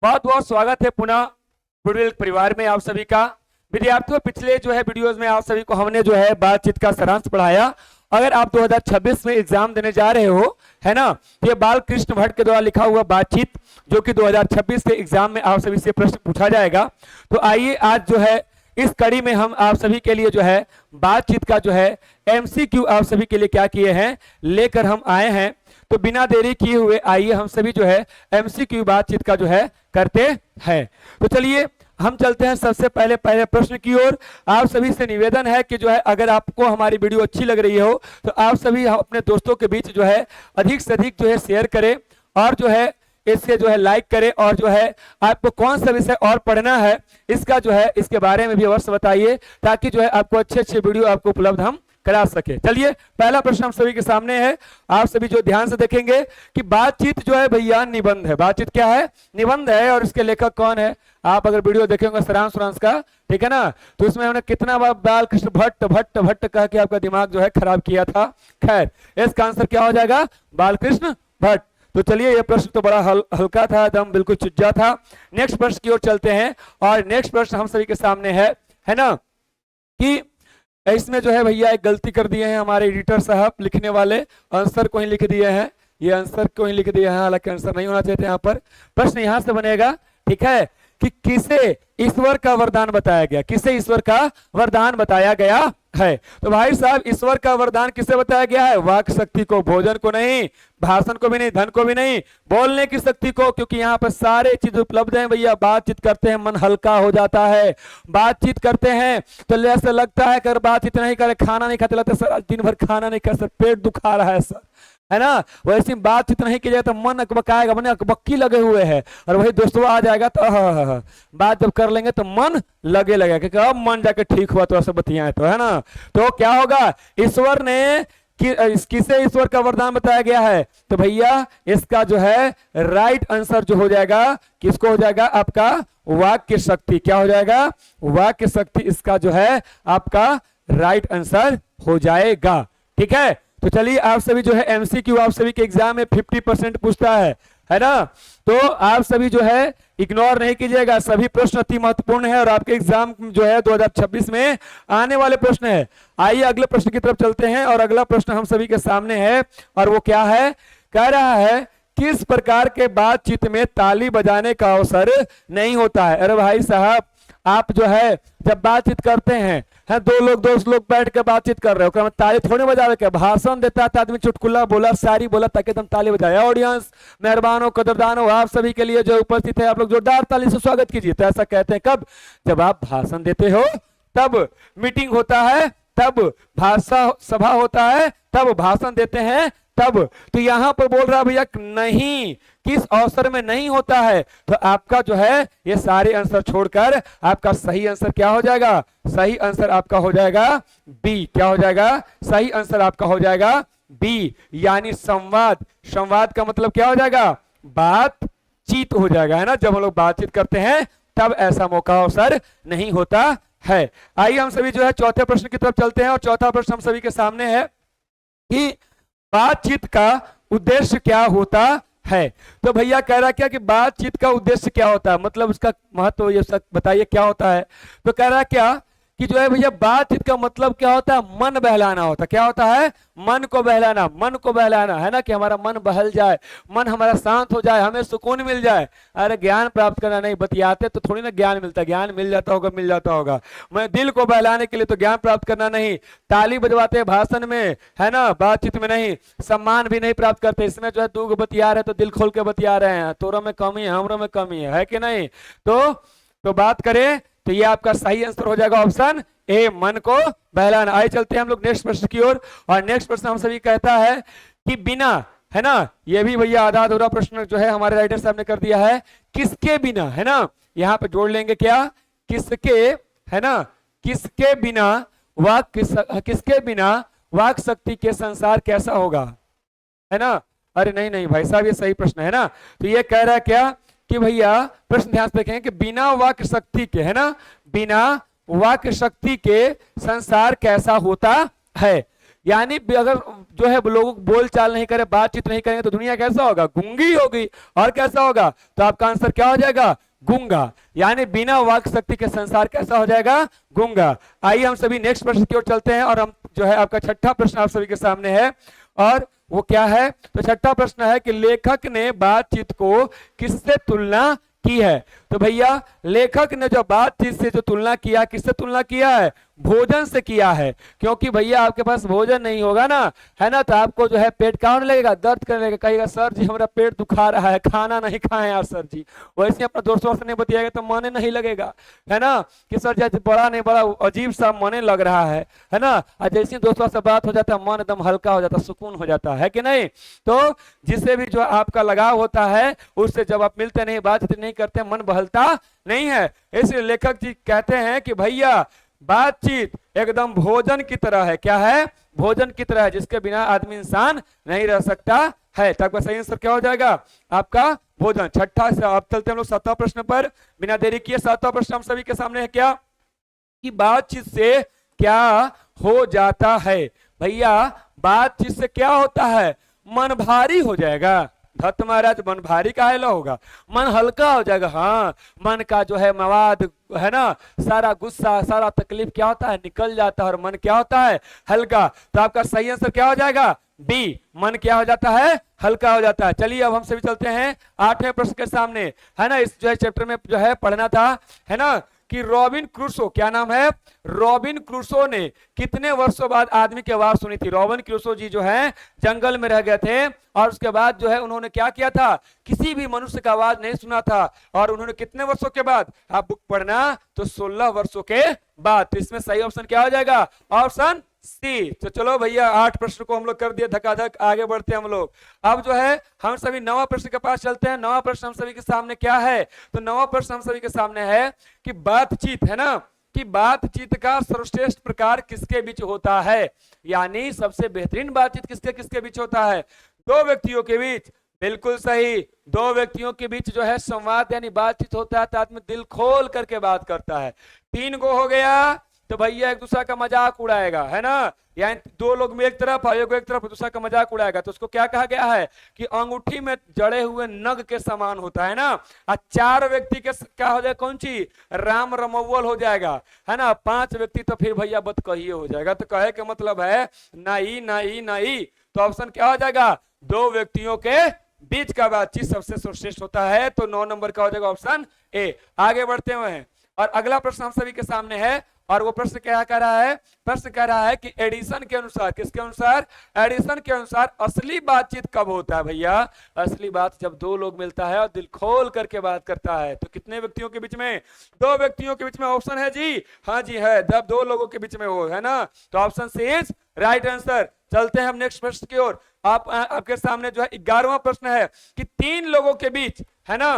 बहुत बहुत स्वागत है पुनः बुडविल परिवार में आप सभी का। विद्यार्थियों, पिछले वीडियोस में आप सभी को हमने बातचीत का सारांश पढ़ाया। अगर आप 2026 में एग्जाम देने जा रहे हो, है ना, तो ये बाल कृष्ण भट्ट के द्वारा लिखा हुआ बातचीत जो कि 2026 के एग्जाम में आप सभी से प्रश्न पूछा जाएगा। तो आइए आज इस कड़ी में हम आप सभी के लिए बातचीत का एमसीक्यू आप सभी के लिए क्या किए हैं, लेकर हम आए हैं। तो बिना देरी किए हुए आइए हम सभी एमसीक्यू बातचीत का करते हैं। तो चलिए हम चलते हैं सबसे पहले प्रश्न की ओर। आप सभी से निवेदन है कि अगर आपको हमारी वीडियो अच्छी लग रही हो तो आप सभी अपने दोस्तों के बीच अधिक से अधिक शेयर करें और इससे लाइक करें और आपको कौन सा विषय और पढ़ना है इसका इसके बारे में भी अवश्य बताइए, ताकि आपको अच्छे अच्छे वीडियो आपको उपलब्ध हम करा सके। चलिए पहला प्रश्न हम सभी के सामने है, आप सभी ध्यान से देखेंगे कि बातचीत भैया निबंध है। बातचीत क्या है? निबंध है। और इसके लेखक कौन है? आप अगर वीडियो देखेंगे सारांश का, ठीक है ना, तो इसमें हमने कितना बार बाल कृष्ण भट्ट भट्ट भट्ट कह के आपका दिमाग खराब किया था। खैर, इसका आंसर क्या हो जाएगा? बाल कृष्ण भट्ट। तो चलिए ये प्रश्न तो बड़ा हल्का था, एकदम बिल्कुल चुज्जा था। नेक्स्ट प्रश्न की ओर चलते हैं और नेक्स्ट प्रश्न हम सभी के सामने है ना, कि इसमें भैया एक गलती कर दिए हैं हमारे एडिटर साहब, लिखने वाले आंसर को ही लिख दिए हैं। ये आंसर को ही लिख दिए हैं, हालांकि आंसर नहीं होना चाहिए यहाँ पर। प्रश्न यहाँ से बनेगा, ठीक है, कि किसे ईश्वर का वरदान बताया गया? किसे ईश्वर का वरदान बताया गया है? तो भाई साहब, ईश्वर का वरदान किसे बताया गया है? वाक शक्ति को, भोजन को नहीं, भाषण को भी नहीं, धन को भी नहीं, बोलने की शक्ति को। क्योंकि यहाँ पर सारे चीज उपलब्ध हैं भैया। बातचीत करते हैं मन हल्का हो जाता है। बातचीत करते हैं तो ऐसा लगता है कि बातचीत नहीं करे, खाना नहीं खाते, लगता है सर दिन भर खाना नहीं खा, सर पेट दुखा रहा है सर, है ना। वैसे बातचीत नहीं की जाए तो मन अकबकाएगा, मन अकबक्की लगे हुए हैं। और वही दोस्तों आ जाएगा तो बात जब कर लेंगे तो मन लगे लगेगा, क्योंकि अब मन जाके ठीक हुआ तो ऐसे बतियाए तो, है ना। तो क्या होगा? ईश्वर ने किसे ईश्वर का वरदान बताया गया है? तो भैया इसका राइट आंसर हो जाएगा, किसको हो जाएगा? आपका वाक्य शक्ति। क्या हो जाएगा? वाक्य शक्ति इसका आपका राइट आंसर हो जाएगा। ठीक है, तो चलिए आप सभी एमसीक्यू आप सभी के एग्जाम में 50% पूछता है ना। तो आप सभी इग्नोर नहीं कीजिएगा, सभी प्रश्न अति महत्वपूर्ण है और आपके एग्जाम 2026 में आने वाले प्रश्न है। आइए अगले प्रश्न की तरफ चलते हैं और अगला प्रश्न हम सभी के सामने है और वो क्या है? कह रहा है किस प्रकार के बातचीत में ताली बजाने का अवसर नहीं होता है? अरे भाई साहब, आप जब बातचीत करते हैं, दो लोग दोस्त लोग बैठ कर बातचीत कर रहे हो, ताली थोड़ी बजावे क्या? भाषण देता है तो आदमी चुटकुला बोला, शायरी बोला ताकि तुम ताली बजाए। ऑडियंस, मेहरबानों, कदरदानों, आप सभी के लिए जो उपस्थित है आप लोग जोरदार ताली से स्वागत कीजिए। तो ऐसा कहते हैं कब? जब आप भाषण देते हो तब, मीटिंग होता है तब, भाषा सभा होता है तब, भाषण देते हैं तब। तो यहां पर बोल रहा भैया नहीं, किस अवसर में नहीं होता है? तो आपका ये सारे आंसर छोड़कर आपका सही आंसर क्या हो जाएगा? सही आंसर आपका हो जाएगा बी। क्या हो जाएगा? सही आंसर आपका हो जाएगा बी, यानी संवाद। संवाद का मतलब क्या हो जाएगा? बातचीत हो जाएगा, है ना। जब हम लोग बातचीत करते हैं तब ऐसा मौका अवसर नहीं होता है। आइए हम सभी चौथे प्रश्न की तरफ चलते हैं और चौथा प्रश्न हम सभी के सामने है कि बातचीत का उद्देश्य क्या होता है? तो भैया कह रहा क्या कि बातचीत का उद्देश्य क्या होता है, मतलब उसका महत्व ये सब बताइए क्या होता है। तो कह रहा क्या कि भैया बातचीत का मतलब क्या होता है? मन बहलाना होता है। क्या होता है? मन को बहलाना, मन को बहलाना, है ना, कि हमारा मन बहल जाए, मन हमारा शांत हो जाए, हमें सुकून मिल जाए। अरे ज्ञान प्राप्त करना नहीं, बतियाते तो थोड़ी ना ज्ञान मिलता, ज्ञान मिल जाता होगा। मैं दिल को बहलाने के लिए तो ज्ञान प्राप्त करना नहीं, ताली बजवाते भाषण में, है ना, बातचीत में नहीं, सम्मान भी नहीं प्राप्त करते। इसमें दो बतिया रहे तो दिल खोल के बतिया रहे हैं, तोरों में कमी है, हमरों में कमी है कि नहीं। तो बात करें तो ये आपका सही आंसर हो जाएगा ऑप्शन ए, मन को बहलाना। आइए चलते हैं हम लोग नेक्स्ट प्रश्न की ओर और नेक्स्ट प्रश्न हम सभी कहता है कि बिना, है ना, ये भी भैया आधा अधूरा प्रश्न हमारे राइटर साहब ने कर दिया है। किसके बिना, है ना, यहाँ पे जोड़ लेंगे क्या? किसके, है ना, किसके बिना किसके बिना वाक शक्ति के संसार कैसा होगा, है ना। अरे नहीं भाई साहब, ये सही प्रश्न है ना। तो ये कह रहा है क्या कि भैया प्रश्न ध्यान से देखें कि बिना वाक शक्ति के, है ना, बिना वाक शक्ति के संसार कैसा होता है। यानी अगर जो है लोग बोल चाल नहीं करे, बातचीत नहीं करेंगे तो दुनिया कैसा होगा, गूंगी होगी। और कैसा होगा, तो आपका आंसर क्या हो जाएगा, गूंगा। यानी बिना वाक शक्ति के संसार कैसा हो जाएगा, गूंगा। आइए हम सभी नेक्स्ट प्रश्न की ओर चलते हैं, और हम जो है आपका छठा प्रश्न आप सभी के सामने है, और वो क्या है, तो छठा प्रश्न है कि लेखक ने बातचीत को किससे तुलना की है। तो भैया लेखक ने जो बातचीत से जो तुलना किया, किससे तुलना किया है, भोजन से किया है। क्योंकि भैया आपके पास भोजन नहीं होगा ना, है ना, तो आपको जो है पेट कहाँ लगेगा, दर्द करने लगेगा, कहेगा सर जी हमारा पेट दुखा रहा है, खाना नहीं खाए यार सर जी। वैसे अपना दोस्तों से नहीं बताइएगा तो मने नहीं लगेगा, है ना, कि सर जी बड़ा नहीं बड़ा अजीब सा मने लग रहा है ना। और जैसे दोस्तों से बात हो जाता है मन एकदम हल्का हो जाता है, सुकून हो जाता है कि नहीं। तो जिससे भी जो आपका लगाव होता है उससे जब आप मिलते नहीं, बातचीत नहीं करते, मन बहलता नहीं है। इसलिए लेखक जी कहते हैं कि भैया बातचीत एकदम भोजन की तरह है। क्या है, भोजन की तरह है, जिसके बिना आदमी इंसान नहीं रह सकता है। तो आपका सही आंसर क्या हो जाएगा, आपका भोजन। छठा से आप चलते हम लोग सातवां प्रश्न पर, बिना देरी किए। सातवां प्रश्न हम सभी के सामने है क्या, कि बातचीत से क्या हो जाता है। भैया बातचीत से क्या होता है, मन भारी हो जाएगा। धत महाराज मन भारी काहे ला होगा, मन हल्का हो जाएगा। हाँ, मन का जो है मवाद है ना, सारा गुस्सा सारा तकलीफ क्या होता है, निकल जाता है, और मन क्या होता है, हल्का। तो आपका सही आंसर क्या हो जाएगा, बी, मन क्या हो जाता है, हल्का हो जाता है। चलिए अब हम सभी चलते हैं आठवें प्रश्न के सामने, है ना। इस जो है चैप्टर में जो है पढ़ना था, है ना, कि रॉबिन क्रूसो, क्या नाम है, रॉबिन क्रूसो ने कितने वर्षों बाद आदमी की आवाज सुनी थी। रॉबिन क्रूसो जी जो है जंगल में रह गए थे, और उसके बाद जो है उन्होंने क्या किया था, किसी भी मनुष्य का आवाज नहीं सुना था। और उन्होंने कितने वर्षों के बाद, आप बुक पढ़ना, तो 16 वर्षों के बाद। तो इसमें सही ऑप्शन क्या हो जाएगा, ऑप्शन सी। तो चलो भैया 8 प्रश्न को हम लोग कर दिए धकाधक, आगे बढ़ते हैं हम लोग। अब जो है हम सभी 9वां प्रश्न के पास चलते हैं। 9वां प्रश्न हम सभी के सामने क्या है, तो 9वां प्रश्न हम सभी के सामने है कि बातचीत, है ना, कि बातचीत का सर्वश्रेष्ठ प्रकार किसके बीच होता है। यानी सबसे बेहतरीन बातचीत किसके किसके बीच होता है, दो व्यक्तियों के बीच। बिल्कुल सही, दो व्यक्तियों के बीच जो है संवाद यानी बातचीत होता है, तो आदमी दिल खोल करके बात करता है। 3 गो हो गया तो भैया एक दूसरा का मजाक उड़ाएगा, है ना, यानी 2 लोग में एक तरफ है, एक तरफ दूसरा का मजाक उड़ाएगा, तो उसको क्या कहा गया है कि अंगूठी में जड़े हुए नग के समान होता है ना। 4 व्यक्ति के क्या हो जाएगा, कौन सी, राम रमौवल हो जाएगा, है ना। 5 व्यक्ति तो फिर भैया बत कहिए हो जाएगा। तो कहे का मतलब है नहीं नहीं नहीं, तो ऑप्शन क्या हो जाएगा, 2 व्यक्तियों के बीच का बातचीत सबसे सर्वश्रेष्ठ होता है। तो 9 नंबर का हो जाएगा ऑप्शन ए। आगे बढ़ते हुए हैं, और अगला प्रश्न हम सभी के सामने है, और वो प्रश्न क्या कह रहा है, प्रश्न कह रहा है कि एडिसन के अनुसार, किसके अनुसार, एडिसन के अनुसार असली बातचीत कब होता है। भैया असली बात जब 2 लोग मिलता है और दिल खोल करके बात करता है। तो कितने व्यक्तियों के बीच में, 2 व्यक्तियों के बीच में। ऑप्शन है जी, हाँ जी है, जब 2 लोगों के बीच में हो, है ना। तो option C is right answer. चलते हैं हम नेक्स्ट प्रश्न की ओर। आपके सामने जो है 11वां प्रश्न है कि 3 लोगों के बीच, है ना,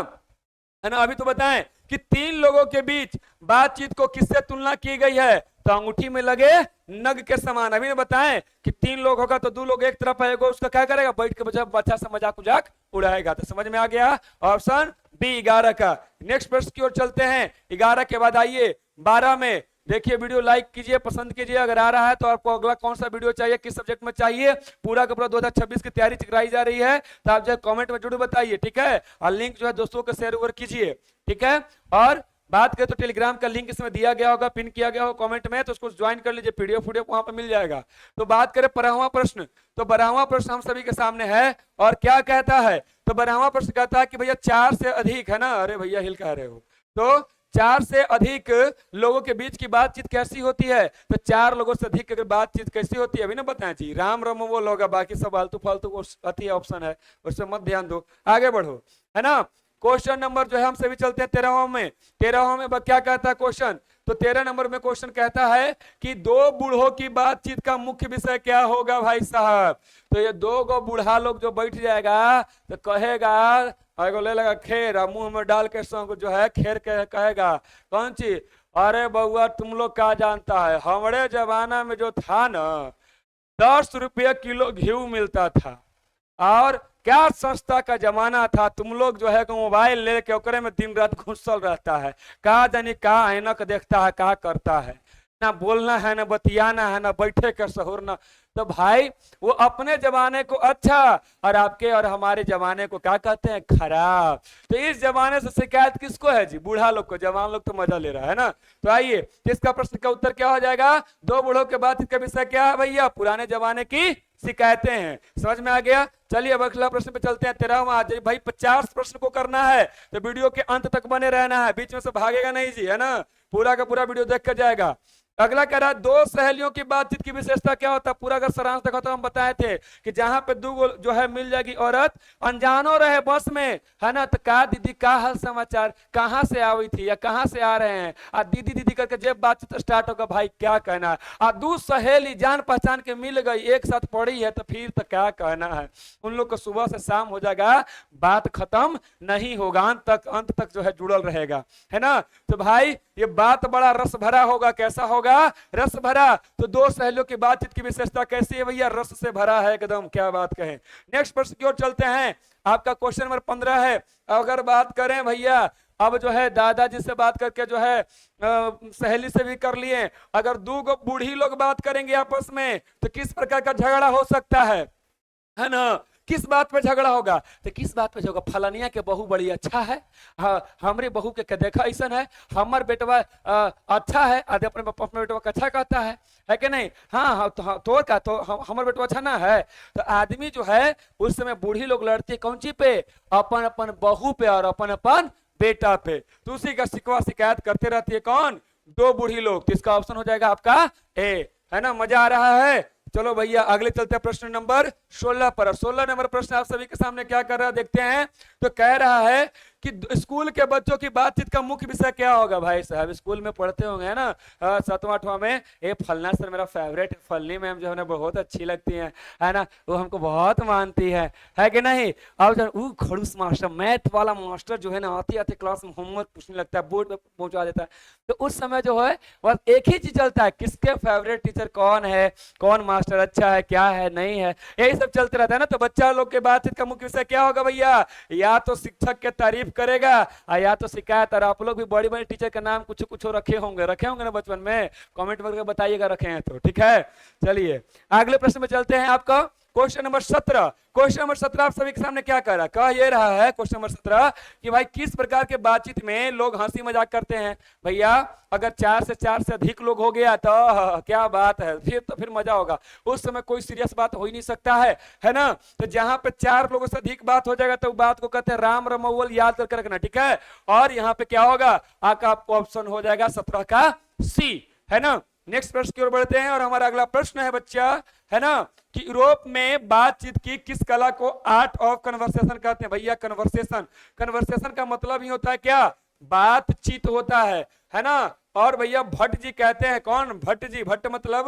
अभी तो बताएं कि 3 लोगों के बीच बातचीत को किससे तुलना की गई है, तो अंगूठी में लगे नग के समान। अभी बताएं कि 3 लोग होगा तो 2 लोग एक तरफ आएगा, उसका क्या करेगा, बैठ के बच्चा सा मजाक उजाक उड़ाएगा। तो समझ में आ गया, ऑप्शन बी 11 का। नेक्स्ट प्रश्न की ओर चलते हैं। 11 के बाद आइए 12 में। देखिए वीडियो लाइक कीजिए, पसंद कीजिए, अगर आ रहा है तो आपको अगला कौन सा वीडियो चाहिए, किस सब्जेक्ट में चाहिए, पूरा का पूरा 2026 की तैयारी कराई जा रही है, तो आप जो कमेंट में जरूर बताइए, ठीक है। और लिंक जो है दोस्तों को शेयर ओवर कीजिए, ठीक है। और बात करें तो टेलीग्राम का लिंक इसमें दिया गया होगा, पिन किया गया होगा कमेंट में, तो उसको ज्वाइन कर लीजिए, पीडीएफ वहां पर मिल जाएगा। तो बात करें 12वां प्रश्न, तो 12वां प्रश्न हम सभी के सामने है, और क्या कहता है, तो 12वां प्रश्न कहता है कि भैया 4 से अधिक, है ना, अरे भैया हिल कह रहे हो, तो 4 से अधिक लोगों के बीच की बातचीत कैसी होती है। तो 4 लोगों से अधिक अगर बातचीत कैसी होती है, अभी ना बताएं जी, राम रमो वो लोग, बाकी सब आलतू फालतू अति ऑप्शन है, उससे मत ध्यान दो, आगे बढ़ो, है ना। क्वेश्चन नंबर जो है हम सभी चलते हैं 13वां में। 13वां में क्या कहता है क्वेश्चन, तो 13 नंबर में क्वेश्चन कहता है कि 2 बूढ़ों की बातचीत का मुख्य विषय क्या होगा भाई साहब। तो ये 2 गो बूढ़ा लोग जो बैठ जाएगा तो कहेगा, एगो ले लगा खेर, मुंह में डाल के संग जो है खेर के कहेगा कौन चीज, अरे बउआ तुम लोग क्या जानता है, हमारे जमाना में जो था ना 10 रुपये किलो घी मिलता था, और क्या सस्ता का जमाना था, तुम लोग जो है मोबाइल लेके ओकरे में दिन रात घुसल रहता है, कहा जानी कहा ऐनक देखता है, कहा करता है। ना बोलना है, ना बतियाना है, ना बैठे का सहूर ना। तो भाई वो अपने जमाने को अच्छा और आपके और हमारे जमाने को क्या कहते हैं, खराब। तो इस जमाने से शिकायत किसको है जी, बूढ़ा लोग को। जवान लोग तो मजा ले रहा है ना। तो आइए इसका प्रश्न का उत्तर क्या हो जाएगा, दो बूढ़ों के बाद इसका विषय क्या है भैया, पुराने जमाने की शिकायतें हैं। समझ में आ गया। चलिए अब अगला प्रश्न पे चलते हैं। 13वां भाई 50 प्रश्न को करना है तो वीडियो के अंत तक बने रहना है, बीच में से भागेगा नहीं जी, है ना। पूरा का पूरा वीडियो देख कर जाएगा। अगला कह रहा है दो सहेलियों की बातचीत की विशेषता क्या होता है। पूरा अगर सारांश देखा तो हम बताए थे कि जहां पे दो जो है मिल जाएगी औरत, अनजानो रहे बस में, है ना, तो का दीदी का हाल समाचार, कहां से आई थी या कहां से आ रहे हैं, आ दीदी दीदी करके जब बातचीत स्टार्ट होगा भाई क्या कहना है। आ दो सहेली जान पहचान के मिल गई, एक साथ पढ़ी है, तो फिर तो क्या कहना है। उन लोग को सुबह से शाम हो जाएगा, बात खत्म नहीं होगा, अंत तक जो है जुड़ल रहेगा, है ना। तो भाई ये बात बड़ा रस भरा होगा। कैसा होगा, रस भरा। तो दो सहेलियों की बातचीत की विशेषता कैसी है भैया, रस से भरा है एकदम, क्या बात कहें। नेक्स्ट प्रश्न की ओर चलते हैं। आपका क्वेश्चन नंबर 15 है। अगर बात करें भैया, अब जो है दादाजी से बात करके जो है सहेली से भी कर लिए, अगर दो बूढ़ी लोग बात करेंगे आपस में तो किस प्रकार का झगड़ा हो सकता है ना। किस बात पे झगड़ा होगा, तो किस बात पे होगा, फलानिया के बहू बड़ी अच्छा है, हमरे बहू के देखा ऐसा है, हमार बेटवा अच्छा है, आधे अपने बेटवा का अच्छा कहता है कि नहीं। हाँ तो का तो हमार बेटवा अच्छा ना है। तो आदमी जो है उस समय बूढ़ी लोग लड़ती है कौन ची पे, अपन अपन बहू पे और अपन अपन बेटा पे। तो उसी का शिकवा शिकायत करते रहती है कौन, दो बूढ़ी लोग। तो इसका ऑप्शन हो जाएगा आपका ए, है ना। मजा आ रहा है। चलो भैया अगले चलते हैं प्रश्न नंबर 16 पर। 16 नंबर प्रश्न आप सभी के सामने क्या कर रहा है देखते हैं। तो कह रहा है कि स्कूल के बच्चों की बातचीत का मुख्य विषय क्या होगा। भाई साहब स्कूल में पढ़ते होंगे है ना, 7वां 8वां में, ये फलना सर मेरा फेवरेट, फलनी मैम जो है ना बहुत अच्छी लगती है ना, वो हमको बहुत मानती है कि नहीं। अब जो खड़ूस मास्टर, मैथ वाला मास्टर जो है ना, आते आते क्लास में होमवर्क पूछने लगता है, बोर्ड पे पहुंचा देता है। तो उस समय जो है बस एक ही चीज चलता है, किसके फेवरेट टीचर कौन है, कौन मास्टर अच्छा है, क्या है नहीं है, यही सब चलते रहता है ना। तो बच्चा लोग के बातचीत का मुख्य विषय क्या होगा भैया, या तो शिक्षक के तारीफ करेगा या तो शिकायत। और आप लोग भी बड़ी बड़ी टीचर का नाम कुछ कुछ रखे होंगे ना बचपन में, कमेंट करके बताइएगा रखे हैं तो, ठीक है। चलिए अगले प्रश्न में चलते हैं। आपका क्वेश्चन नंबर 17। क्वेश्चन नंबर 17 आप सभी के सामने क्या कह रहा है, कह ये रहा है क्वेश्चन नंबर 17 कि भाई किस प्रकार के बातचीत में लोग हंसी मजाक करते हैं। भैया अगर 4 से अधिक लोग हो गया तो क्या बात है, फिर मजा होगा। उस समय कोई सीरियस बात हो ही नहीं सकता है ना। तो जहां पे 4 लोगों से अधिक बात हो जाएगा तो बात को कहते हैं राम रमौल, याद करके रखना, ठीक है। और यहाँ पे क्या होगा, आपका ऑप्शन हो जाएगा 17 का सी, है ना। नेक्स्ट प्रश्न की ओर बढ़ते हैं और हमारा अगला प्रश्न है बच्चा, है ना, कि यूरोप में बातचीत की किस कला को आर्ट ऑफ कन्वर्सेशन कहते हैं। भैया कन्वर्सेशन का मतलब ही होता है क्या, बातचीत होता है ना। और भैया भट्ट जी कहते हैं, कौन, भट्ट जी, भट्ट मतलब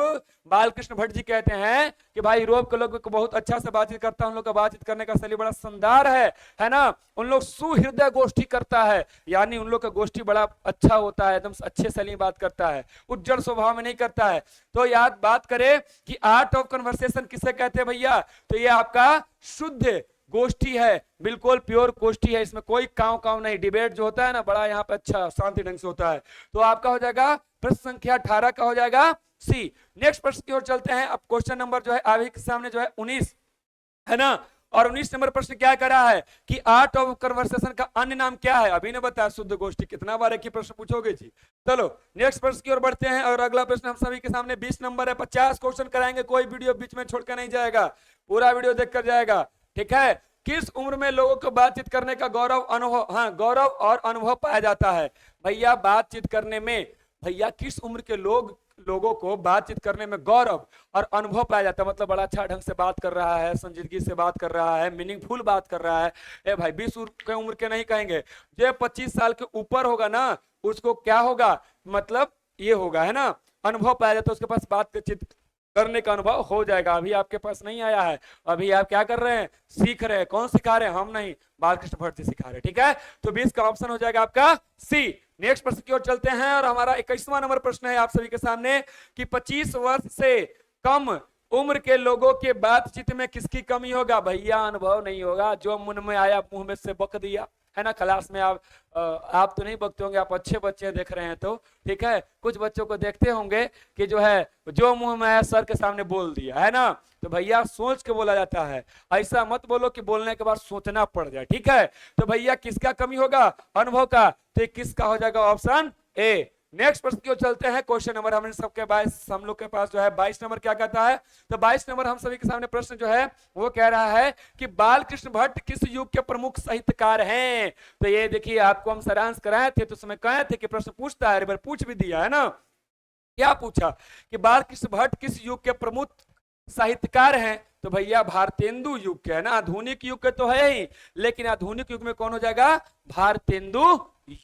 बालकृष्ण भट्ट जी कहते हैं कि भाई यूरोप के लोग को बहुत अच्छा से बातचीत करता है, उन लोग का बातचीत करने का शैली बड़ा शानदार है ना। उन लोग सुहृदय गोष्ठी करता है, यानी उन लोग का गोष्ठी बड़ा अच्छा होता है, एकदम अच्छे शैली में बात करता है, उज्जवल स्वभाव में नहीं करता है। तो याद बात करें कि आर्ट ऑफ कन्वर्सेशन किसे कहते हैं भैया, तो ये आपका शुद्ध गोष्ठी है, बिल्कुल प्योर गोष्ठी है, इसमें कोई काव नहीं। डिबेट जो होता है ना बड़ा यहाँ पे अच्छा शांति ढंग से होता है। तो आपका हो जाएगा प्रश्न संख्या 18 का हो जाएगा सी। नेक्स्ट प्रश्न की ओर चलते हैं। अब क्वेश्चन नंबर जो है अभी के सामने जो है 19 है ना। और 19 नंबर प्रश्न क्या कर रहा है कि आर्ट ऑफ कन्वर्सेशन का अन्य नाम क्या है। अभी ने बताया शुद्ध गोष्ठी, कितना बार एक ही प्रश्न पूछोगे जी। चलो नेक्स्ट प्रश्न की ओर बढ़ते हैं और अगला प्रश्न हम सभी के सामने 20 नंबर है। 50 क्वेश्चन कराएंगे, कोई वीडियो बीच में छोड़कर नहीं जाएगा, पूरा वीडियो देखकर जाएगा, ठीक है। किस उम्र में लोगों को बातचीत करने का गौरव गौरव और अनुभव पाया जाता है। भैया बातचीत करने में, भैया किस उम्र के लोगों को बातचीत करने में गौरव और अनुभव पाया जाता है, मतलब बड़ा अच्छा ढंग से बात कर रहा है, संजीदगी से बात कर रहा है, मीनिंगफुल बात कर रहा है। ए भाई 20 के उम्र के नहीं कहेंगे, जो 25 साल के ऊपर होगा ना उसको क्या होगा, मतलब ये होगा, है ना, अनुभव पाया जाता है, उसके पास बातचीत करने का अनुभव हो जाएगा। अभी आपके पास नहीं आया है, अभी आप क्या कर रहे हैं, सीख रहे हैं। कौन सिखा रहे हैं, हम नहीं, बालकृष्ण भट्ट जी सिखा रहे हैं, ठीक है। तो 20 का ऑप्शन हो जाएगा आपका सी। नेक्स्ट प्रश्न की ओर चलते हैं और हमारा 21वां नंबर प्रश्न है आप सभी के सामने कि 25 वर्ष से कम उम्र के लोगों के बातचीत में किसकी कमी होगा। भैया अनुभव नहीं होगा, जो मुंह में आया मुंह में से बक दिया, है ना। क्लास में आप तो नहीं बकते होंगे, आप अच्छे बच्चे देख रहे हैं तो ठीक है। कुछ बच्चों को देखते होंगे कि जो है जो मुंह में आया सर के सामने बोल दिया, है ना। तो भैया सोच के बोला जाता है, ऐसा मत बोलो कि बोलने के बाद सोचना पड़ जाए, ठीक है। तो भैया किसका कमी होगा, अनुभव का, तो किसका हो जाएगा ऑप्शन ए। नेक्स्ट प्रश्न की ओर चलते हैं। क्वेश्चन नंबर हम सबके 22, हम लोग के पास जो है 22 नंबर क्या कहता है। तो 22 नंबर हम सभी के सामने प्रश्न जो है वो कह रहा है कि बाल कृष्ण भट्ट किस युग के प्रमुख साहित्यकार हैं। तो ये देखिए आपको हम सारांश कराए थे तो समय कहे थे कि प्रश्न पूछता है, बार पूछ भी दिया है ना। क्या पूछा कि बाल कृष्ण भट्ट किस युग के प्रमुख साहित्यकार हैं। तो भैया भारतेंदु युग के, है ना। आधुनिक युग के तो है ही, लेकिन आधुनिक युग में कौन हो जाएगा, भारतेंदु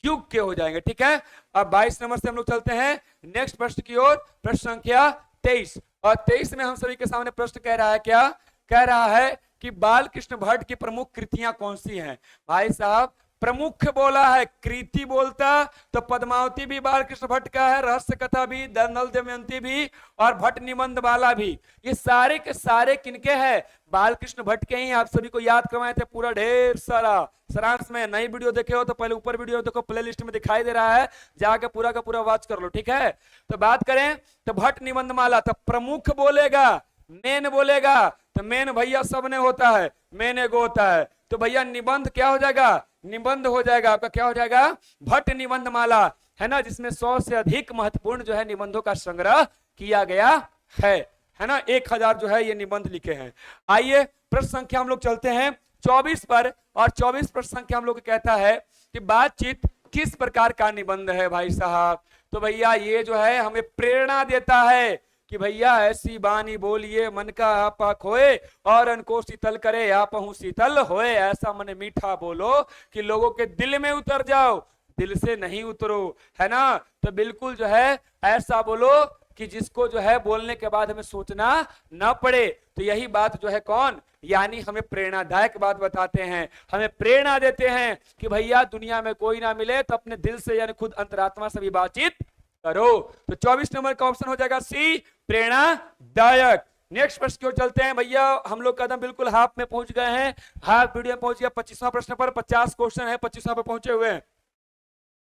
युग के हो जाएंगे, ठीक है। अब 22 नंबर से हम लोग चलते हैं नेक्स्ट प्रश्न की ओर, प्रश्न संख्या 23। और 23 में हम सभी के सामने प्रश्न कह रहा है, क्या कह रहा है कि बाल कृष्ण भट्ट की प्रमुख कृतियां कौन सी हैं। भाई साहब प्रमुख बोला है, कृति बोलता तो पद्मावती भी बाल कृष्ण भट्ट का है, रहस्य कथा भी, नल दमयंती भी, और भट्ट निबंध वाला भी। ये सारे के सारे किनके हैं, बाल कृष्ण भट्ट के ही। आप सभी को याद करवाए थे पूरा ढेर सारा सारांश में। नई वीडियो देखे हो तो पहले ऊपर वीडियो देखो, प्ले लिस्ट में दिखाई दे रहा है, जाके पूरा का पूरा वॉच कर लो, ठीक है। तो बात करें तो भट्ट निबंध माला, तो प्रमुख बोलेगा, मेन बोलेगा, तो मेन भैया सबने होता है, मेन एगो होता है। तो भैया निबंध क्या हो जाएगा, निबंध हो जाएगा आपका, क्या हो जाएगा, भट्ट निबंध माला, है ना, जिसमें 100 से अधिक महत्वपूर्ण जो है निबंधों का संग्रह किया गया है ना। 1000 जो है ये निबंध लिखे हैं। आइए प्रश्न संख्या हम लोग चलते हैं 24 पर, और 24 प्रश्न संख्या हम लोग कहता है कि बातचीत किस प्रकार का निबंध है भाई साहब। तो भैया ये जो है हमें प्रेरणा देता है कि भैया ऐसी बानी बोलिए मन का आपा खोए, और अनको शीतल करे आपहु शीतल होए। ऐसा मन मीठा बोलो कि लोगों के दिल में उतर जाओ, दिल से नहीं उतरो, है ना। तो बिल्कुल जो है ऐसा बोलो कि जिसको जो है बोलने के बाद हमें सोचना ना पड़े। तो यही बात जो है कौन, यानी हमें प्रेरणादायक बात बताते हैं, हमें प्रेरणा देते हैं कि भैया दुनिया में कोई ना मिले तो अपने दिल से यानी खुद अंतरात्मा से भी बातचीत करो। तो 24 नंबर का ऑप्शन हो जाएगा सी, प्रेरणादायक। नेक्स्ट प्रश्न की ओर चलते हैं भैया, हम लोग कदम बिल्कुल हाफ में पहुंच गए हैं, हाफ वीडियो में पहुंच गया 25वां प्रश्न पर। 50 क्वेश्चन है, 25वां पर पहुंचे हुए हैं।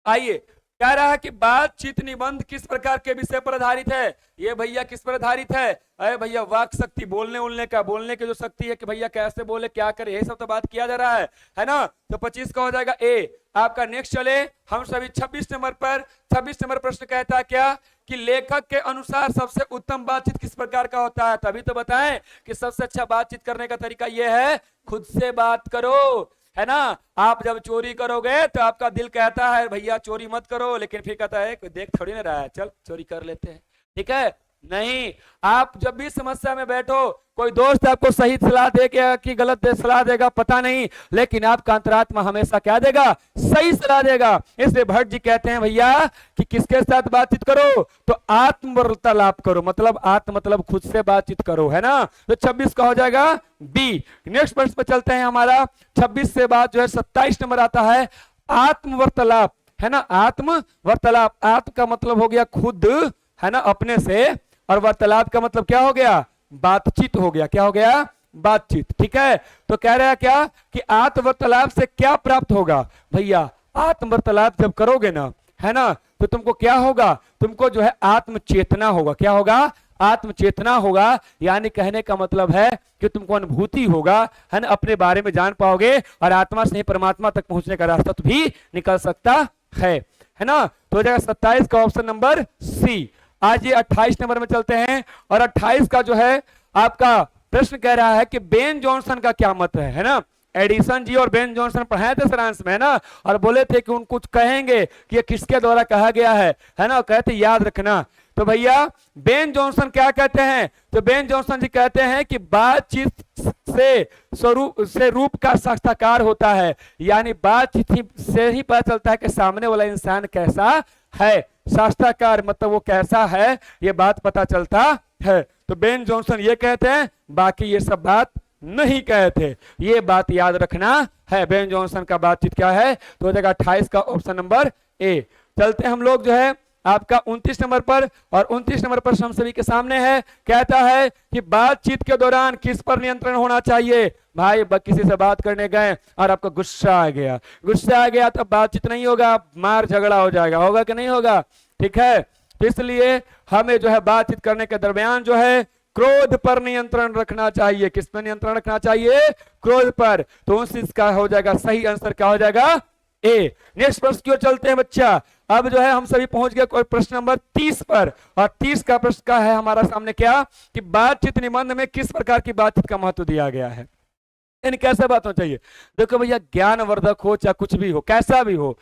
आइए कह रहा है कि बातचीत निबंध किस प्रकार के विषय पर आधारित है। ये भैया किस पर आधारित है, अरे भैया वाक शक्ति, बोलने उलने का, बोलने की जो शक्ति है कि भैया कैसे बोले क्या करे, यही सब तो बात किया जा रहा है ना। तो 25 का हो जाएगा ए आपका। नेक्स्ट चले हम सभी 26 नंबर पर। 26 नंबर प्रश्न कहता है क्या कि लेखक के अनुसार सबसे उत्तम बातचीत किस प्रकार का होता है। तभी तो बताएं कि सबसे अच्छा बातचीत करने का तरीका यह है, खुद से बात करो, है ना। आप जब चोरी करोगे तो आपका दिल कहता है भैया चोरी मत करो, लेकिन फिर कहता है कोई देख थोड़ी ना रहा है, चल चोरी कर लेते हैं, ठीक है। नहीं, आप जब भी समस्या में बैठो, कोई दोस्त आपको सही सलाह देगा कि गलत सलाह देगा पता नहीं, लेकिन आपका अंतरात्मा हमेशा क्या देगा, सही सलाह देगा। इसलिए भट्ट जी कहते हैं भैया कि किसके साथ बातचीत करो, तो आत्मवार्तालाप करो, मतलब आत्म मतलब खुद से बातचीत करो, है ना। तो 26 का हो जाएगा बी। नेक्स्ट प्रश्न पर चलते हैं हमारा 26 से बाद जो है 27 नंबर आता है, आत्मवार्तालाप, है ना। आत्मवार्तालाप, आत्म का मतलब हो गया खुद, है ना, अपने से, और वार्तालाप का मतलब क्या हो गया, बातचीत हो गया, क्या हो गया, बातचीत, ठीक है। तो कह रहा है क्या कि आत्मवार्तालाप से क्या प्राप्त होगा। भैया आत्मवार्तालाप जब करोगे ना, है ना, तो तुमको क्या होगा, तुमको जो है आत्मचेतना होगा, क्या होगा, आत्मचेतना होगा। यानी कहने का मतलब है कि तुमको अनुभूति होगा, है ना, अपने बारे में जान पाओगे, और आत्मा से ही परमात्मा तक पहुंचने का रास्ता तो भी निकल सकता है ना। तो हो जाएगा 27 का ऑप्शन नंबर सी। आज ये 28 नंबर में चलते हैं, और 28 का जो है आपका प्रश्न कह रहा है कि बेन जॉनसन का क्या मत है ना। एडिसन जी और बेन जॉनसन पढ़ाए थे सारांश में, है ना, और बोले थे कि उनको कुछ कहेंगे कि ये किसके द्वारा कहा गया है ना, कहते याद रखना। तो भैया बेन जॉनसन क्या कहते हैं, तो बेन जॉनसन जी कहते हैं कि बातचीत से रूप का साक्षात्कार होता है, यानी बातचीत से ही पता चलता है कि सामने वाला इंसान कैसा है। साक्षात्कार मतलब वो कैसा है, ये बात पता चलता है। तो बेन जॉनसन ये कहते हैं, बाकी ये सब बात नहीं कहते, ये बात याद रखना है। बेन जॉनसन का बातचीत क्या है, तो हो जाएगा 28 का ऑप्शन नंबर ए। चलते हैं हम लोग जो है आपका 29 नंबर पर, और 29 नंबर पर हम सभी के सामने है, कहता है कि बातचीत के दौरान किस पर नियंत्रण होना चाहिए। भाई किसी से बात करने गए और आपको गुस्सा आ गया तो बातचीत नहीं होगा, मार झगड़ा हो जाएगा, होगा कि नहीं होगा? ठीक है, तो इसलिए हमें जो है बातचीत करने के दरमियान जो है क्रोध पर नियंत्रण रखना चाहिए। किस पर नियंत्रण रखना चाहिए? क्रोध पर। तो उस चीज का हो जाएगा सही आंसर, क्या हो जाएगा? ए। नेक्स्ट प्रश्न की ओर चलते हैं बच्चा। अब जो है हम सभी पहुंच गए प्रश्न नंबर 30 पर, और 30 का प्रश्न का है हमारा सामने क्या कि बातचीत निबंध में किस प्रकार की बातचीत का महत्व दिया गया है, यानी कैसे बात होना चाहिए। देखो भैया, ज्ञानवर्धक हो चाहे कुछ भी हो, कैसा भी हो,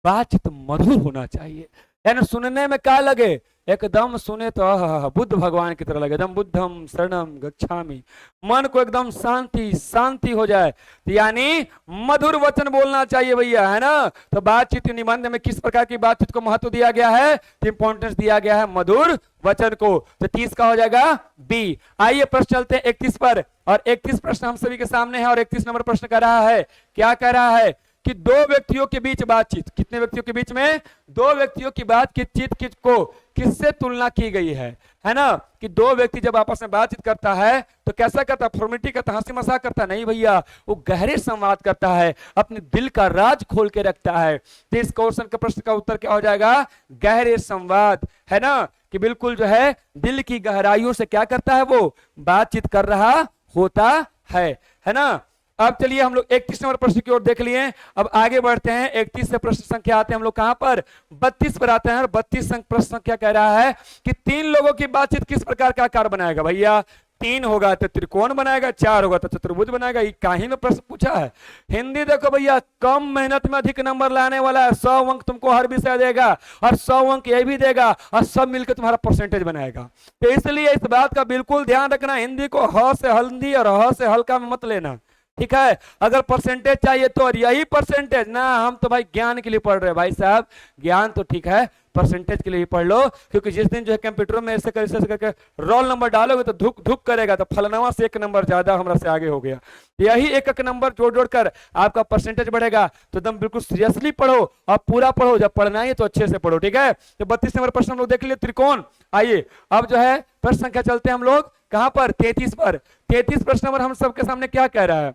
बातचीत मधुर होना चाहिए, यानी सुनने में क्या लगे, एकदम सुने तो बुद्ध भगवान की तरह लगे, एकदम बुद्धम शरणम गच्छामि, मन को एकदम शांति हो जाए, यानी मधुर वचन बोलना चाहिए भैया, है ना। तो बातचीत निबंध में किस प्रकार की बातचीत को महत्व दिया गया है, तो इंपॉर्टेंस दिया गया है मधुर वचन को। तो 30 का हो जाएगा बी। आइए प्रश्न चलते हैं 31 पर, और 31 प्रश्न हम सभी के सामने है, और 31 नंबर प्रश्न कह रहा है, क्या कह रहा है कि दो व्यक्तियों के बीच बातचीत, कितने व्यक्तियों के बीच में? दो व्यक्तियों की बातचीत को किससे तुलना की गई है ना, कि दो व्यक्ति जब आपस में बातचीत करता है तो कैसा करता है? फॉर्मेलिटी करता, हंसी मजाक करता नहीं भैया, वो गहरे संवाद करता है, अपने दिल का राज खोल के रखता है। तो इस क्वेश्चन का प्रश्न का उत्तर क्या हो जाएगा? गहरे संवाद, है ना, कि बिल्कुल जो है दिल की गहराइयों से क्या करता है, वो बातचीत कर रहा होता है ना। अब चलिए हम लोग 31 नंबर प्रश्न की ओर देख लिए, अब आगे बढ़ते हैं। 31 से प्रश्न संख्या आते हैं हम लोग कहां पर? 32 पर आते हैं, और 32 प्रश्न संख्या कह रहा है कि तीन लोगों की बातचीत किस प्रकार का आकार बनाएगा भैया? 3 होगा तो त्रिकोण बनाएगा, 4 होगा तो चतुर्भुज बनाएगा। ये काहे में प्रश्न पूछा है? हिंदी देखो भैया, कम मेहनत में अधिक नंबर लाने वाला है, 100 अंक तुमको हर विषय देगा, और 100 अंक ये भी देगा, और सब मिलकर तुम्हारा परसेंटेज बनाएगा। तो इसलिए इस बात का बिल्कुल ध्यान रखना, हिंदी को ह से हल्दी और ह से हल्का में मत लेना, ठीक है। अगर परसेंटेज चाहिए तो, और यही परसेंटेज ना, हम तो भाई ज्ञान के लिए पढ़ रहे हैं भाई साहब, ज्ञान तो ठीक है, परसेंटेज के लिए ही पढ़ लो, क्योंकि जिस दिन जो है कंप्यूटर में ऐसे करके रोल नंबर डालोगे तो धुक धुक करेगा, तो फलनवा से 1 नंबर ज्यादा हमरा से आगे हो गया। यही एक नंबर जोड़ कर आपका परसेंटेज बढ़ेगा। तो एकदम बिल्कुल सीरियसली पढ़ो और पूरा पढ़ो, जब पढ़ना है तो अच्छे से पढ़ो, ठीक है। तो 32 नंबर प्रश्न हम लोग देख लिए, त्रिकोण। आइए अब जो है प्रश्न संख्या चलते हैं हम लोग कहां पर? 33 पर। 33 प्रश्न नंबर हम सबके सामने क्या कह रहा है?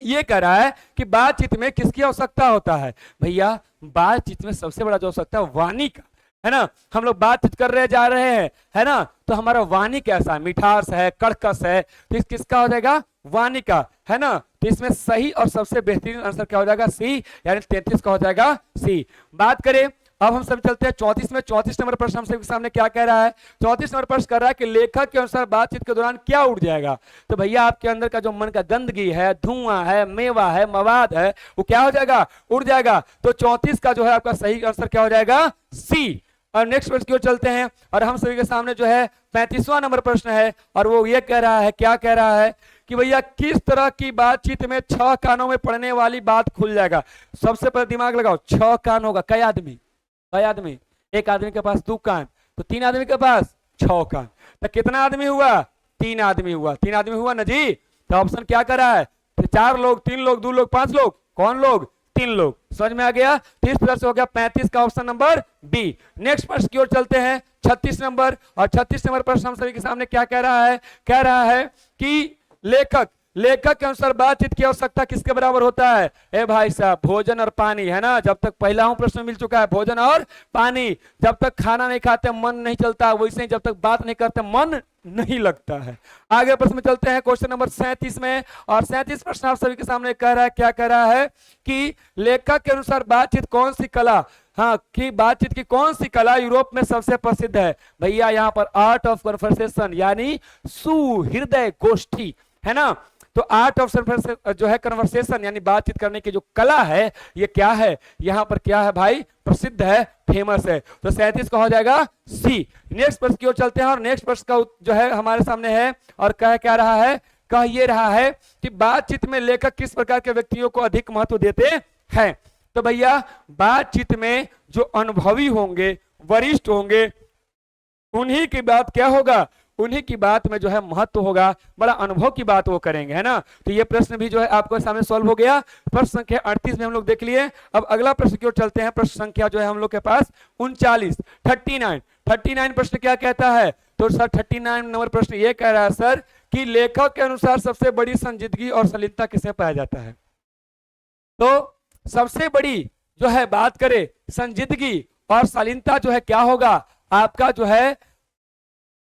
ये कह रहा है कि बातचीत में किसकी आवश्यकता होता है? भैया बातचीत में सबसे बड़ा जो आवश्यकता है वाणी का, है ना। हम लोग बातचीत कर रहे जा रहे हैं, है ना, तो हमारा वाणी कैसा है? मिठास है, कड़कस है, तो किसका हो जाएगा? वाणी का, है ना। तो इसमें सही और सबसे बेहतरीन आंसर क्या हो जाएगा? सी, यानी 33 का हो जाएगा सी। बात करें अब हम सब चलते हैं 34 में। 34 नंबर प्रश्न हम सबके सामने क्या कह रहा है? 34 नंबर प्रश्न कर रहा है कि लेखक के अनुसार बातचीत के दौरान क्या उड़ जाएगा? तो भैया आपके अंदर का जो मन का गंदगी है, धुआं है, मेवा है, मवाद है, वो क्या हो जाएगा? उड़ जाएगा। तो 34 का जो है आपका सही आंसर क्या हो जाएगा? सी। और नेक्स्ट प्रश्न की ओर चलते हैं, और हम सभी के सामने जो है 35वां नंबर प्रश्न है, और वो ये कह रहा है, क्या कह रहा है कि भैया किस तरह की बातचीत में 6 कानों में पड़ने वाली बात खुल जाएगा? सबसे पहले दिमाग लगाओ, 6 कान होगा, कई आदमी? कई आदमी? एक आदमी के पास 2 कान, तो 3 आदमी के पास 6 कान, तो कितना आदमी हुआ? 3 आदमी हुआ। 3 आदमी हुआ ना जी। तो ऑप्शन क्या कर रहा है? तो 4 लोग, 3 लोग, 2 लोग, 5 लोग, कौन लोग? 3 लोग। समझ में आ गया? तो इस तरह से हो गया 35 का ऑप्शन नंबर बी। नेक्स्ट प्रश्न की ओर चलते हैं 36 नंबर, और 36 नंबर प्रश्न हम सभी के सामने क्या कह रहा है? कह रहा है कि लेखक के अनुसार बातचीत की आवश्यकता किसके बराबर होता है? ए भाई साहब, भोजन और पानी, है ना। जब तक पहला प्रश्न मिल चुका है, भोजन और पानी। जब तक खाना नहीं खाते मन नहीं चलता, वैसे ही जब तक बात नहीं करते मन नहीं लगता है। आगे प्रश्न में चलते हैं क्वेश्चन नंबर 37 में, और 37 प्रश्न आप सभी के सामने कह रहा है, क्या कह रहा है कि लेखक के अनुसार बातचीत कौन सी कला, हाँ, कि बातचीत की कौन सी कला यूरोप में सबसे प्रसिद्ध है? भैया यहाँ पर आर्ट ऑफ कन्वर्सेशन, यानी सुहृदय गोष्ठी, है ना। तो आर्ट ऑफ जो है कन्वर्सेशन, यानी बातचीत करने की जो कला है, ये क्या है? यहाँ पर क्या है भाई? प्रसिद्ध है, फेमस है। तो 37 का हो जाएगा सी। नेक्स्ट प्रश्न की ओर चलते हैं, और नेक्स्ट प्रश्न का जो है हमारे सामने है, और कह क्या रहा है? कह ये रहा है कि बातचीत में लेखक किस प्रकार के व्यक्तियों को अधिक महत्व देते हैं? तो भैया बातचीत में जो अनुभवी होंगे, वरिष्ठ होंगे, उन्हीं की बात क्या होगा? उन्हीं की बात में जो है महत्व होगा, बड़ा अनुभव की बात वो करेंगे, है ना। तो ये प्रश्न भी जो है आपको सामने सॉल्व हो गया। प्रश्न संख्या 38 में हम लोग देख लिए। अब अगला प्रश्न की ओर चलते हैं। प्रश्न संख्या जो है हम लोग के पास 39 प्रश्न क्या कहता है? तो सर 39 नंबर प्रश्न ये कह रहा है सर कि लेखक के अनुसार सबसे बड़ी संजीदगी और शालीनता किसमें पाया जाता है। तो सबसे बड़ी जो है बात करें संजीदगी और शालीनता जो है क्या होगा आपका जो है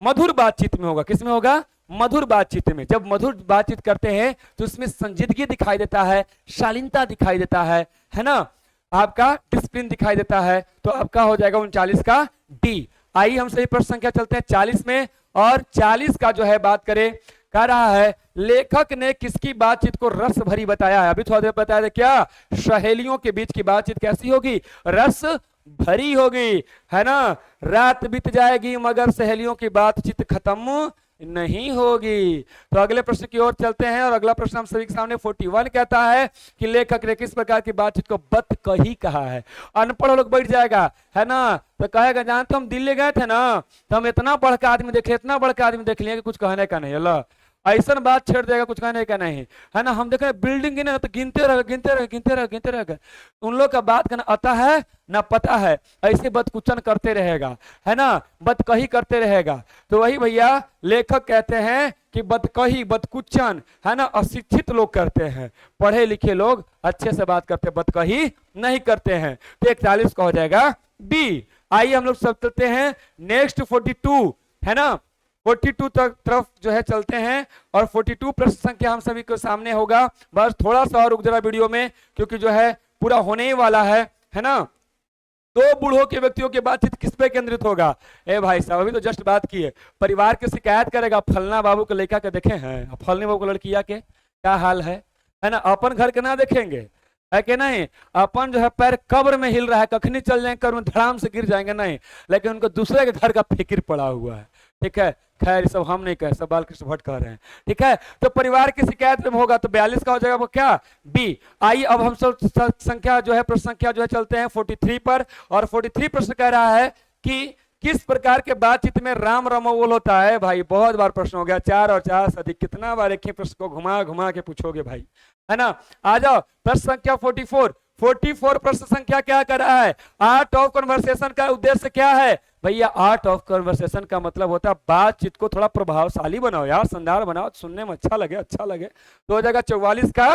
मधुर बातचीत में होगा। किसमें होगा? मधुर बातचीत में। जब मधुर बातचीत करते हैं तो उसमें संजीदगी दिखाई देता है, शालीनता दिखाई देता है ना, आपका डिसिप्लिन दिखाई देता है। तो आपका हो जाएगा 39 का डी। आइए हम सही प्रश्न संख्या चलते हैं 40 में, और 40 का जो है बात करें कह रहा है लेखक ने किसकी बातचीत को रस भरी बताया है। अभी थोड़ा देर बताया था क्या, सहेलियों के बीच की बातचीत कैसी होगी, रस भरी होगी, है ना। रात बीत जाएगी मगर सहेलियों की बातचीत खत्म नहीं होगी। तो अगले प्रश्न की ओर चलते हैं, और अगला प्रश्न हम सभी के सामने 41 कहता है कि लेखक ने किस प्रकार की बातचीत को बतकही कहा है। अनपढ़ लोग बैठ जाएगा, है ना, तो कहेगा जानते हम दिल्ली गए थे ना, तो हम इतना बढ़ का आदमी देख लिया, इतना बढ़ का आदमी देख लिया कि कुछ कहने का नहीं। अल्लाह ऐसा बात छेड़ देगा, कुछ कहने का नहीं, है ना। हम देख रहे बिल्डिंग गिने तो गिनते रह गिनते रह गिनते रह गिनते रह। उन लोग का बात करना आता है ना पता है, ऐसे बदकुचन करते रहेगा, है ना, बदकही करते रहेगा। तो वही भैया लेखक कहते हैं कि बदकही बदकुचन, है ना, अशिक्षित लोग करते हैं, पढ़े लिखे लोग अच्छे से बात करते, बदकही नहीं करते हैं। तो 41 का हो जाएगा बी। आइए हम लोग सब चलते हैं नेक्स्ट 42, है ना, 42 तक तरफ जो है चलते हैं, और 42 प्रश्न संख्या हम सभी के सामने होगा। बस थोड़ा सा और रुक जरा वीडियो में, क्योंकि जो है पूरा होने ही वाला है ना। दो बूढ़ों के व्यक्तियों की बातचीत किस पे केंद्रित होगा। ए भाई साहब अभी तो जस्ट बात की है, परिवार की शिकायत करेगा फलना बाबू को लेकर के देखे हैं, फलने बाबू को लड़किया के क्या हाल है ना। अपन घर के ना देखेंगे, है कि नहीं, अपन जो है पैर कब्र में हिल रहा है, कखनी चल जाएंगे कब्र में धड़ाम से गिर जाएंगे नहीं, लेकिन उनको दूसरे के घर का फिक्र पड़ा हुआ है। ठीक है, खैर सब हम नहीं कह, सब बालकृष्ण भट्ट कह रहे हैं। ठीक है, तो परिवार की शिकायत में होगा, तो 42 का हो जाएगा वो क्या, बी। आइए अब हम सब संख्या जो है प्रश्न संख्या जो है चलते हैं 43 पर, और 43 प्रश्न कह रहा है कि किस प्रकार के बातचीत में राम रमोल होता है। भाई बहुत बार प्रश्न हो गया, 4 और 4 से अधिक, कितना बार एक ही प्रश्न को घुमा घुमा के पूछोगे भाई, है ना। आ जाओ प्रश्न संख्या 44 प्रश्न संख्या क्या कर रहा है, आर्ट ऑफ कन्वर्सेशन का उद्देश्य क्या है। भैया आर्ट ऑफ कन्वर्सेशन का मतलब होता है बातचीत को थोड़ा प्रभावशाली बनाओ यार, शानदार बनाओ, सुनने में अच्छा लगे। तो हो जाएगा 44 का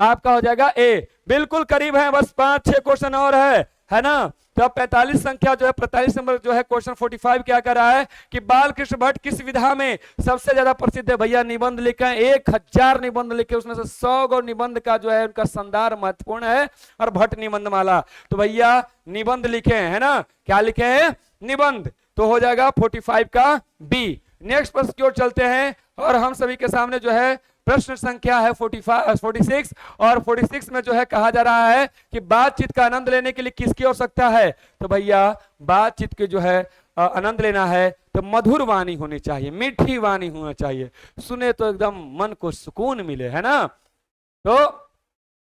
आपका हो जाएगा ए। बिल्कुल करीब है, बस 5-6 क्वेश्चन और है ना। तो 45 संख्या जो है 45 नंबर जो है क्वेश्चन 45 क्या कर रहा है कि बालकृष्ण भट्ट किस विधा में सबसे ज्यादा प्रसिद्ध है। भैया निबंध लिखे हैं, 1000 निबंध लिखे, उसमें से 100 गो निबंध का जो है उनका संदर्भ महत्वपूर्ण है, और भट्ट निबंध माला। तो भैया निबंध लिखे हैं, है ना, क्या लिखे हैं, निबंध। तो हो जाएगा 45 का बी। नेक्स्ट प्रश्न की ओर चलते हैं, और हम सभी के सामने जो है प्रश्न संख्या है 46, और 46 में जो है कहा जा रहा है कि बातचीत का आनंद लेने के लिए किसकी आवश्यकता है। तो भैया बातचीत के जो है आनंद लेना है तो मधुर वाणी होनी चाहिए, मीठी वाणी होना चाहिए, सुने तो एकदम मन को सुकून मिले, है ना। तो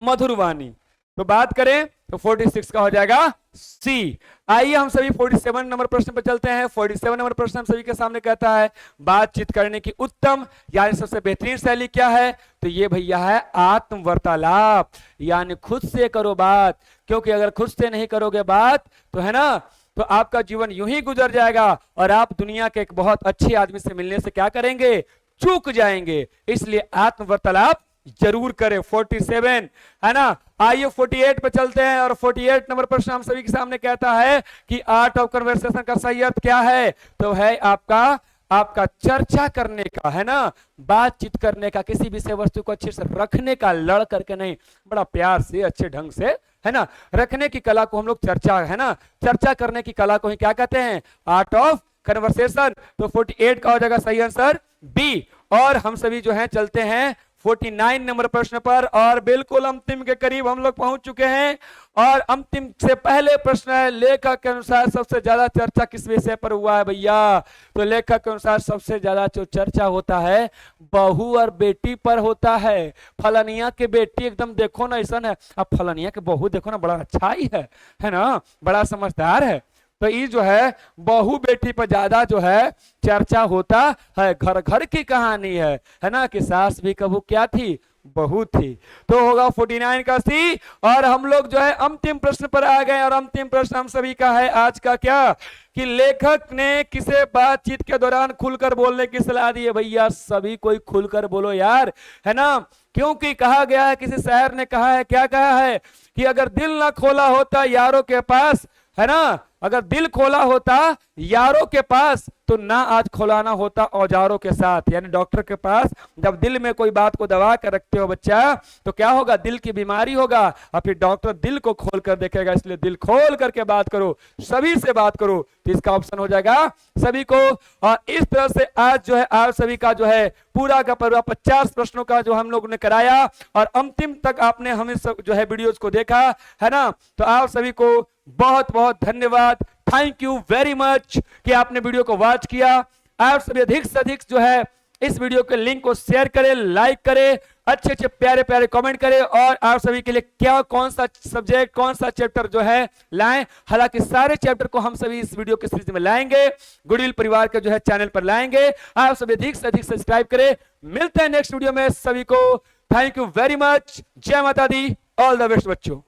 मधुर वाणी। तो बात करें तो 46 का हो जाएगा सी। आइए हम सभी 47 नंबर प्रश्न पर चलते हैं। 47 नंबर प्रश्न हम सभी के सामने कहता है बातचीत करने की उत्तम यानी सबसे बेहतरीन शैली क्या है। तो ये भैया है आत्म वार्तालाप, यानी खुद से करो बात, क्योंकि अगर खुद से नहीं करोगे बात तो है ना, तो आपका जीवन यूं ही गुजर जाएगा, और आप दुनिया के एक बहुत अच्छे आदमी से मिलने से क्या करेंगे, चूक जाएंगे। इसलिए आत्म वार्तालाप जरूर करें। 47 है ना। आइए 48 पे चलते हैं, और 48 नंबर प्रश्न हम सभी के सामने कहता है कि आर्ट ऑफ कन्वर्सेशन का सही अर्थ क्या है। तो है आपका चर्चा करने का, है ना, बातचीत करने का, किसी विषय वस्तु को अच्छे से रखने का, लड़ करके नहीं, बड़ा प्यार से अच्छे ढंग से, है ना, रखने की कला को हम लोग चर्चा, है ना, चर्चा करने की कला को ही क्या कहते हैं, आर्ट ऑफ कन्वर्सेशन। तो 48 का हो जाएगा सही आंसर बी। और हम सभी जो है चलते हैं 49 नंबर प्रश्न पर, और बिल्कुल अंतिम के करीब हम लोग पहुंच चुके हैं। और अंतिम से पहले प्रश्न है लेखक के अनुसार सबसे ज्यादा चर्चा किस विषय पर हुआ है भैया। तो लेखक के अनुसार सबसे ज्यादा जो चर्चा होता है बहू और बेटी पर होता है। फलनिया के बेटी एकदम देखो ना ऐसा है, अब फलनिया के बहू देखो ना बड़ा अच्छा ही है ना, बड़ा समझदार है। तो ये जो है बहू बेटी पर ज्यादा जो है चर्चा होता है। घर घर की कहानी है ना, कि सास भी कबू क्या थी, बहुत थी, तो होगा 49 का सी। और हम लोग जो है अंतिम प्रश्न पर आ गए, और अंतिम प्रश्न हम सभी का है आज का क्या, कि लेखक ने किसे बातचीत के दौरान खुलकर बोलने की सलाह दी है। भैया सभी कोई खुलकर बोलो यार, है ना, क्योंकि कहा गया है, किसी शायर ने कहा है, क्या कहा है, कि अगर दिल ना खोला होता यारों के पास, है ना, अगर दिल खोला होता यारों के पास तो ना आज खोलाना होता औजारों के साथ। यानी डॉक्टर के पास जब दिल में कोई बात को दबा कर रखते हो बच्चा, तो क्या होगा, दिल की बीमारी होगा, और फिर डॉक्टर दिल को खोल कर देखेगा। इसलिए दिल खोल करके बात करो, सभी से बात करो, तो इसका ऑप्शन हो जाएगा सभी को। और इस तरह से आज जो है आप सभी का जो है पूरा का पूरा 50 प्रश्नों का जो हम लोग ने कराया, और अंतिम तक आपने हमें सब जो है वीडियोस को देखा, है ना। तो आप सभी को बहुत बहुत धन्यवाद, थैंक यू वेरी मच कि आपने वीडियो को वॉच किया। आप सभी अधिक से अधिक जो है इस वीडियो के लिंक को शेयर करें, लाइक करें, अच्छे अच्छे प्यारे प्यारे कमेंट करें, और आप सभी के लिए क्या कौन सा सब्जेक्ट कौन सा चैप्टर जो है लाएं। हालांकि सारे चैप्टर को हम सभी इस वीडियो के सीरीज में लाएंगे, गुडविल परिवार के जो है चैनल पर लाएंगे। आप सभी अधिक से अधिक सब्सक्राइब करें। मिलते हैं नेक्स्ट वीडियो में, सभी को थैंक यू वेरी मच, जय माता दी, ऑल द बेस्ट बच्चों।